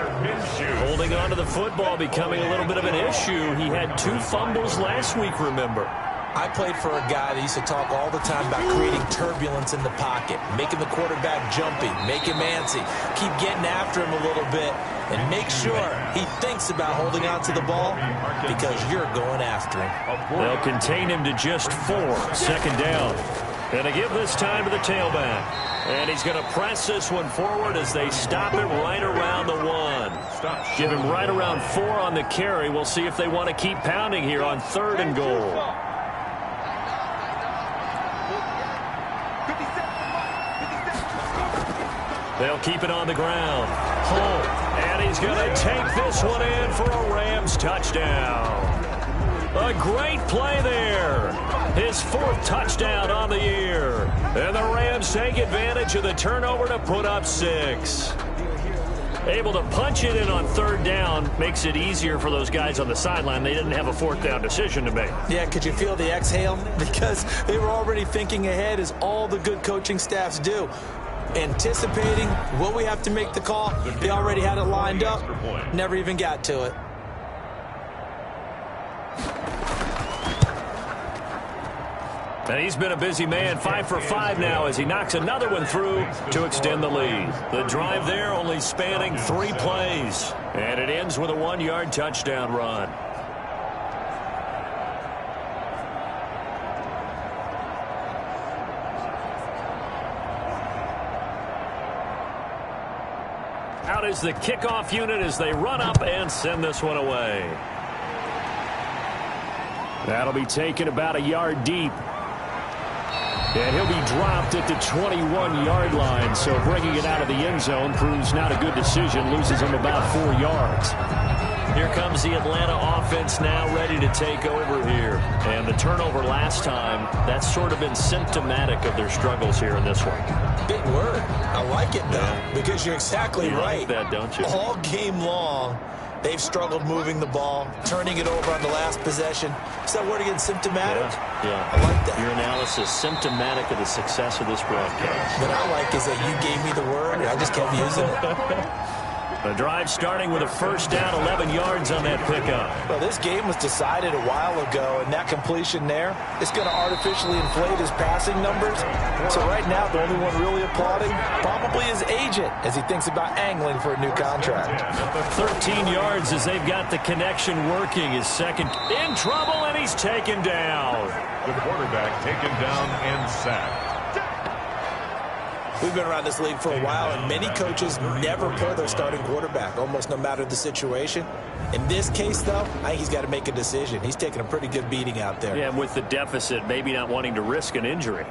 Holding on to the football becoming a little bit of an issue. He had 2 fumbles last week, remember. I played for a guy that used to talk all the time about creating turbulence in the pocket, making the quarterback jumpy, make him antsy, keep getting after him a little bit, and make sure he thinks about holding on to the ball because you're going after him. They'll contain him to just 4. 2nd down. And they give this time to the tailback. And he's going to press this one forward as they stop it right around the 1. Give him right around 4 on the carry. We'll see if they want to keep pounding here on 3rd and goal. They'll keep it on the ground. Hull, and he's going to take this one in for a Rams touchdown. A great play there. His 4th touchdown on the year. And the Rams take advantage of the turnover to put up 6. Able to punch it in on 3rd down makes it easier for those guys on the sideline. They didn't have a 4th down decision to make. Yeah, could you feel the exhale? Because they were already thinking ahead, as all the good coaching staffs do. Anticipating, will we have to make the call? They already had it lined up. Never even got to it. And he's been a busy man, 5 for 5 now as he knocks another one through to extend the lead. The drive there only spanning 3 plays. And it ends with a 1-yard touchdown run. Out is the kickoff unit as they run up and send this one away. That'll be taken about a yard deep. And he'll be dropped at the 21-yard line. So bringing it out of the end zone proves not a good decision. Loses him about 4 yards. Here comes the Atlanta offense now ready to take over here. And the turnover last time, that's sort of been symptomatic of their struggles here in this one. Big word. I like it, though, because you're exactly right. You like that, don't you? All game long, they've struggled moving the ball, turning it over on the last possession. Is that word again, symptomatic? Yeah. I like that. Your analysis, symptomatic of the success of this broadcast. What I like is that you gave me the word, and I just kept using it. The drive starting with a first down, 11 yards on that pickup. Well, this game was decided a while ago, and that completion there is going to artificially inflate his passing numbers. So right now, the only one really applauding probably his agent as he thinks about angling for a new contract. 13 yards as they've got the connection working. His second in trouble, and he's taken down. The quarterback taken down and sacked. We've been around this league for a while, and many coaches never pull their starting quarterback, almost no matter the situation. In this case, though, I think he's got to make a decision. He's taking a pretty good beating out there. Yeah, and with the deficit, maybe not wanting to risk an injury.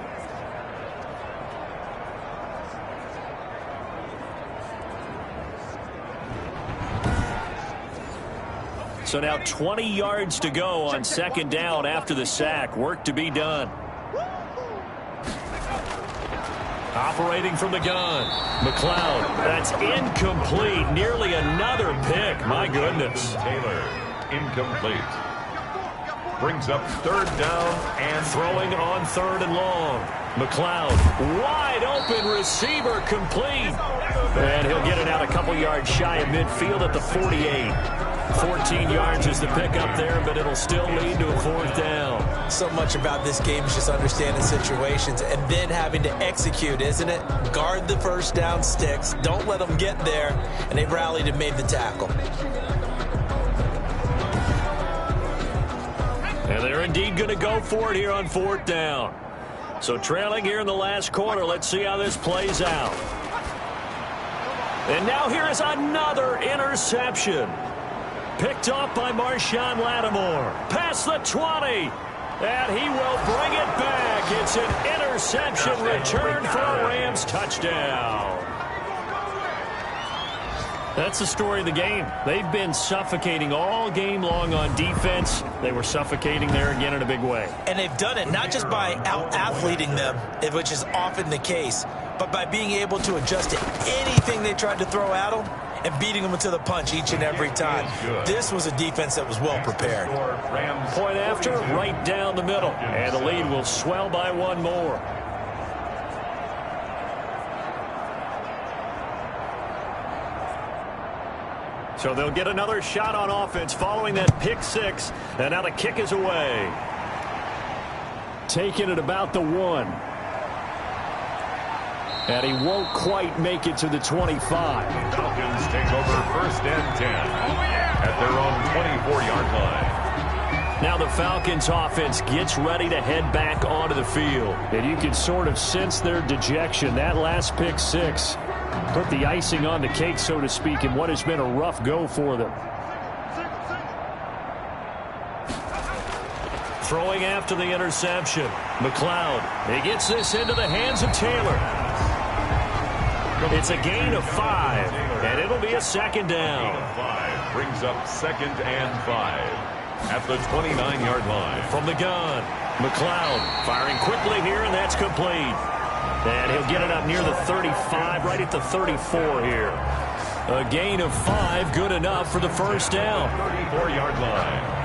So now 20 yards to go on second down after the sack. Work to be done. Operating from the gun. McLeod. That's incomplete. Nearly another pick. My goodness. Taylor, incomplete. Brings up third down and throwing on third and long. McLeod, wide open receiver, complete. And he'll get it out a couple yards shy of midfield at the 48. 14 yards is the pickup there, but it'll still lead to a fourth down. So much about this game is just understanding situations and then having to execute, isn't it? Guard the first down sticks. Don't let them get there. And they rallied and made the tackle. And they're indeed going to go for it here on fourth down. So trailing here in the last quarter. Let's see how this plays out. And now here is another interception. Picked off by Marshawn Lattimore. Past the 20. And he will bring it back. It's an interception return for a Rams touchdown. That's the story of the game. They've been suffocating all game long on defense. They were suffocating there again in a big way. And they've done it not just by out-athleting them, which is often the case, but by being able to adjust to anything they tried to throw at them and beating them to the punch each and every time. This was a defense that was well prepared. Point after, right down the middle. And the lead will swell by one more. So they'll get another shot on offense following that pick six. And now the kick is away. Taking it about the 1. And he won't quite make it to the 25. Falcons take over first and 10 at their own 24-yard line. Now the Falcons offense gets ready to head back onto the field. And you can sort of sense their dejection. That last pick six put the icing on the cake, so to speak, in what has been a rough go for them. Throwing after the interception. McLeod. He gets this into the hands of Taylor. It's a gain of 5, and it'll be a second down. Gain of 5 brings up second and 5 at the 29-yard line. From the gun, McLeod firing quickly here, and that's complete. And he'll get it up near the 35, right at the 34 here. A gain of 5, good enough for the first down. 34-yard line.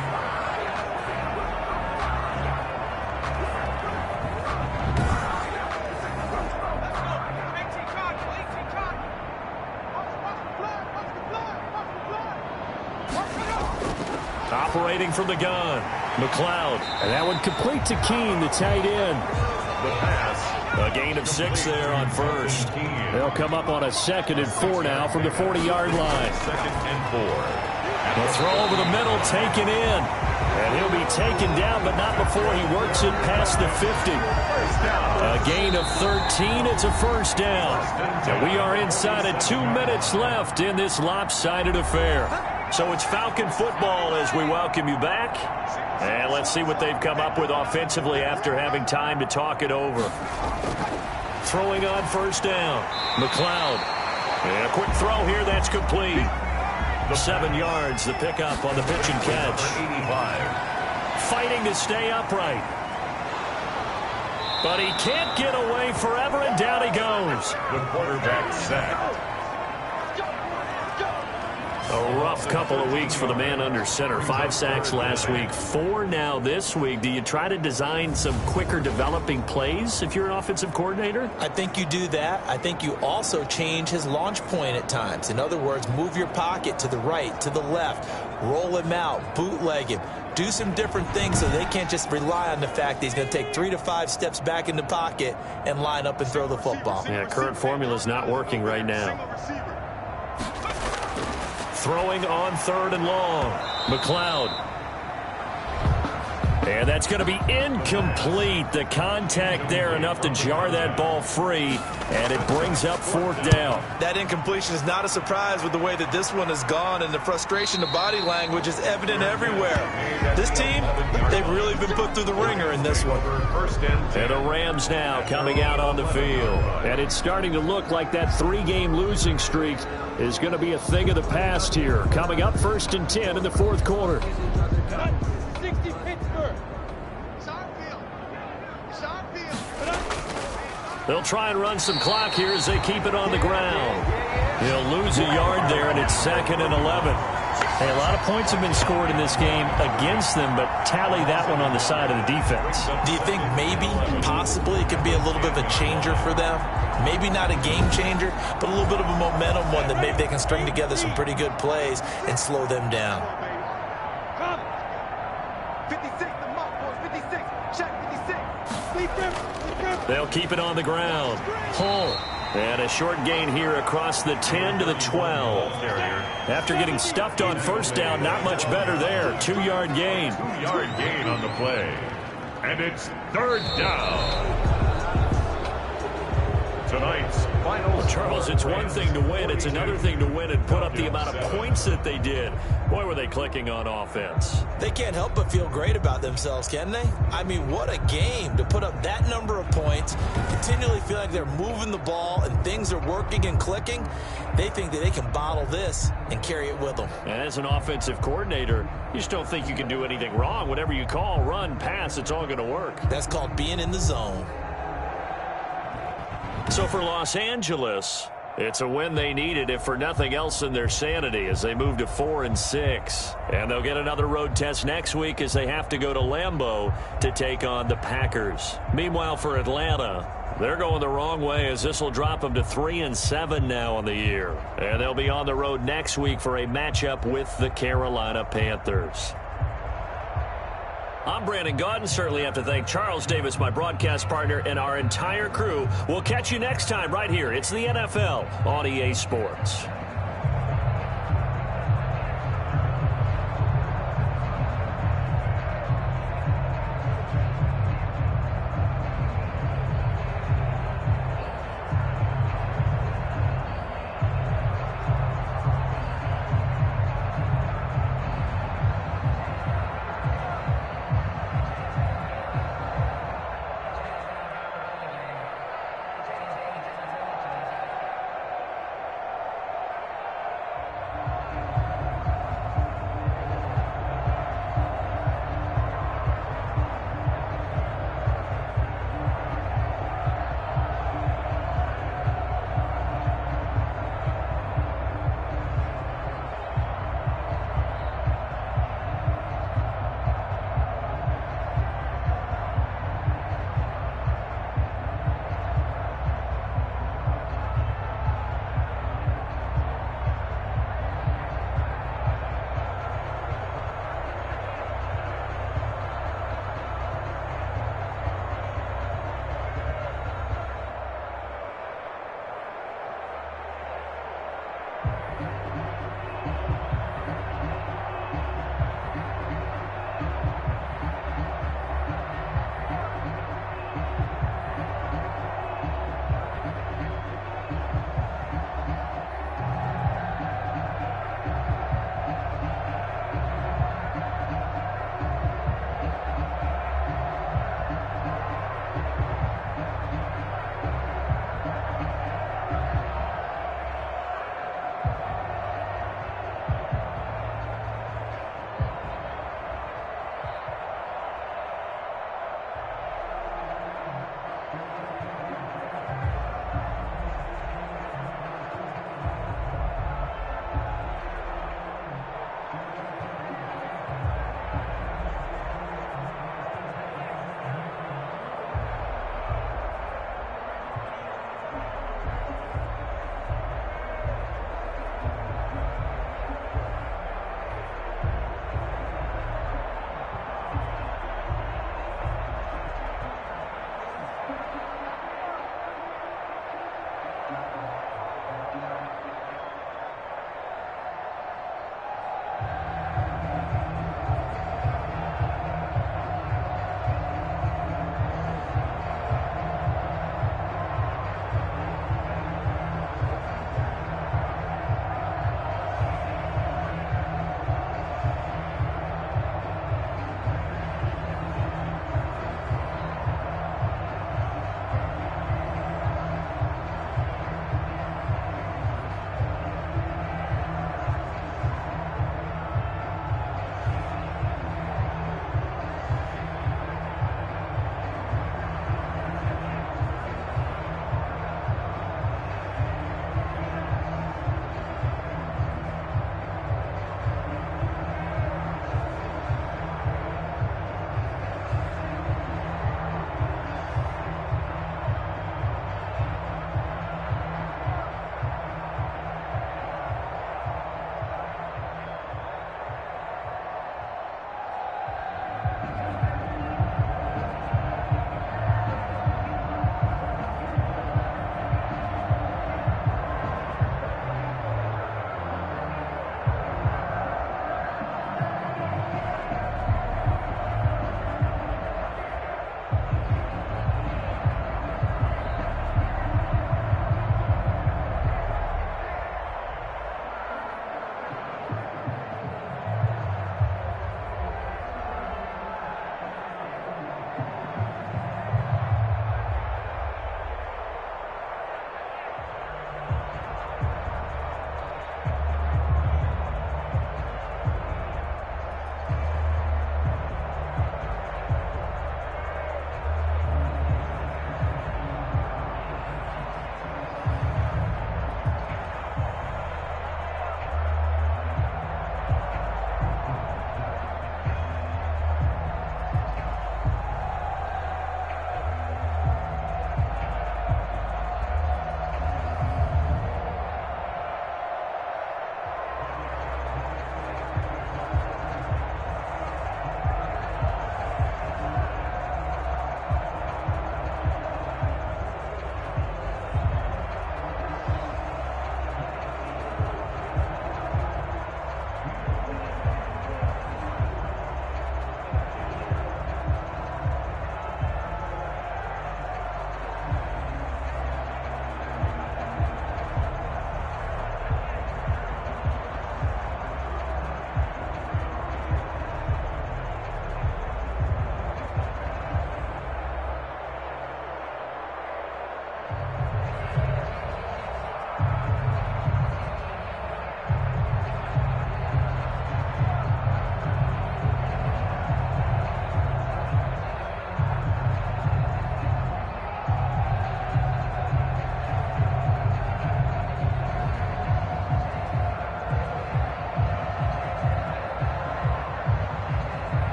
Operating from the gun, McLeod. And that one complete to Keene, the tight end. The pass. A gain of 6 there on first. They'll come up on a 2nd and 4 now from the 40-yard line. 2nd and 4. The throw over the middle taken in. And he'll be taken down, but not before he works it past the 50. A gain of 13. It's a first down. And we are inside of 2 minutes left in this lopsided affair. So it's Falcon football as we welcome you back. And let's see what they've come up with offensively after having time to talk it over. Throwing on first down. McLeod. And a quick throw here. That's complete. 7 yards, the pickup on the pitch and catch. 85. Fighting to stay upright. But he can't get away forever, and down he goes. The quarterback sacked. A rough couple of weeks for the man under center. 5 sacks last week, 4 now this week. Do you try to design some quicker developing plays if you're an offensive coordinator? I think you do that. I think you also change his launch point at times. In other words, move your pocket to the right, to the left, roll him out, bootleg him. Do some different things so they can't just rely on the fact that he's going to take 3 to 5 steps back in the pocket and line up and throw the football. Yeah, current formula is not working right now. Throwing on 3rd and long. McLeod. And that's going to be incomplete. The contact there enough to jar that ball free, and it brings up 4th down. That incompletion is not a surprise with the way that this one has gone, and the frustration of body language is evident everywhere. This team, they've really been put through the ringer in this one. And the Rams now coming out on the field. And it's starting to look like that 3-game losing streak is going to be a thing of the past here. Coming up 1st and 10 in the 4th quarter. 60 Pittsburgh. They'll try and run some clock here as they keep it on the ground. He'll lose a yard there, and it's 2nd and 11. Hey, a lot of points have been scored in this game against them, but tally that one on the side of the defense. Do you think maybe, possibly, it could be a little bit of a changer for them? Maybe not a game changer, but a little bit of a momentum one that maybe they can string together some pretty good plays and slow them down. 56, the mark, boys. 56. Check 56. They'll keep it on the ground. Hull. And a short gain here across the 10 to the 12. After getting stuffed on 1st down, not much better there. 2-yard gain. 2-yard gain on the play. And it's 3rd down. Tonight's final. Charles, it's one thing to win. It's another thing to win and put up the amount of points that they did. Boy, were they clicking on offense. They can't help but feel great about themselves, can they? I mean, what a game to put up that number of points, continually feel like they're moving the ball and things are working and clicking. They think that they can bottle this and carry it with them. And as an offensive coordinator, you just don't think you can do anything wrong. Whatever you call, run, pass, it's all going to work. That's called being in the zone. So for Los Angeles, it's a win they needed, if for nothing else in their sanity, as they move to 4-6. And they'll get another road test next week as they have to go to Lambeau to take on the Packers. Meanwhile, for Atlanta, they're going the wrong way, as this will drop them to 3-7 now on the year. And they'll be on the road next week for a matchup with the Carolina Panthers. I'm Brandon Gaudin. Certainly have to thank Charles Davis, my broadcast partner, and our entire crew. We'll catch you next time right here. It's the NFL on EA Sports.